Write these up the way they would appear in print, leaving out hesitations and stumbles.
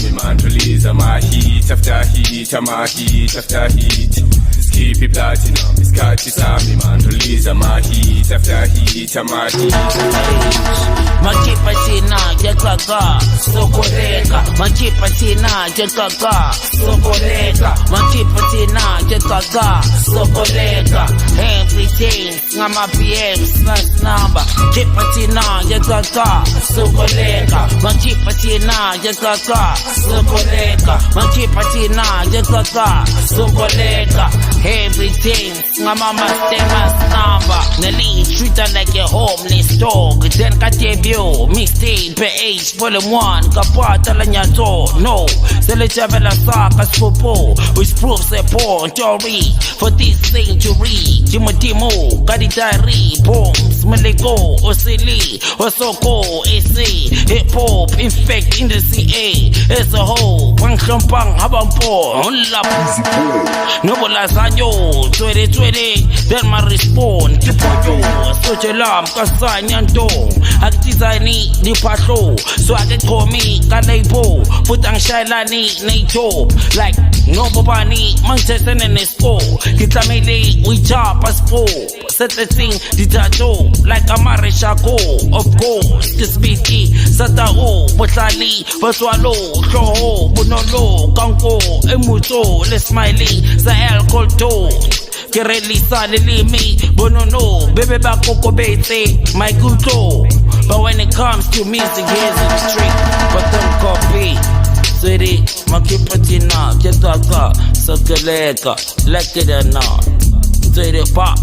sami man, release my heat after heat, my heat after heat. Keep it platinum, it's catchy sami man, release my heat after heat, my heat. Makipa tina jekaka sokoleka, makipa tina jekaka sokoleka, makipa tina jekaka sokoleka. Everything ngama PM slash number, kipa tina jekaka sokoleka, makipa tina jekaka sokoleka, makipa tina jekaka sokoleka. Everything ngama mastemas number, Nelly treat her like a homeless dog. Then got debut, mixtape, PH, volume 1, kapata la nyato, no. Sele chavela saka spopo, which proves a poor story for this century. Timotimo, kaditari, bombs, malego, osili, osoko, AC, hip hop, infect in the CA, as a whole, pang champang, habampo, unlap, no bolasanyo, 2020, then my respond, kipoyo, such a lamb, kasanyanto. Designi di patrol, so I can call me Kanebo, put on Shailani, Nato, like no Bobani, Manchester and Esco, Kitamili, we chop as po, set the thing, the tattoo, like a Marishako, of course, this BT, Satao, Botali, Baswalo, Shoho, Bunolo, Kanko, Emuto, Les Smiley, Sahel Colto. Kereli salili me, bonono, bebe bakoko bete, my guto. But when it comes to music, here's the trick, but don't copy. Sweetie, makipatina, ketaka, sokeleka, like it or not. Sweetie, pop.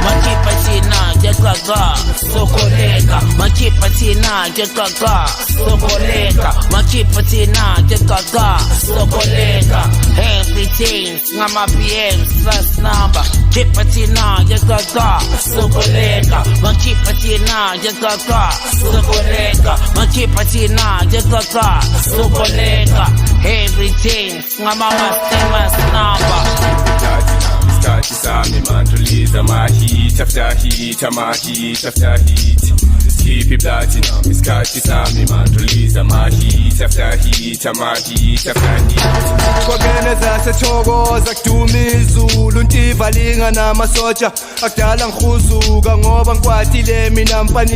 Makipatina, jekaka, sokoleka, makipatina, jekaka, sokoleka, makipatina, jekaka, sokoleka. Everything, ngama PM slash number, kipatina, jekaka, sokoleka, makipatina, jekaka, sokoleka, makipatina, jekaka, sokoleka. Everything, ngama mastemas number. Catchy sami man, release my heat after heat, my heat after heat. Keep it platinum, it's catchy sami man, release my heat after heat, my heat after heat. Kwageneza sethokoza kuduma izulu, ntivalinga namasotsha akudala ngihuzuka ngoba ngikwatile mina mpani.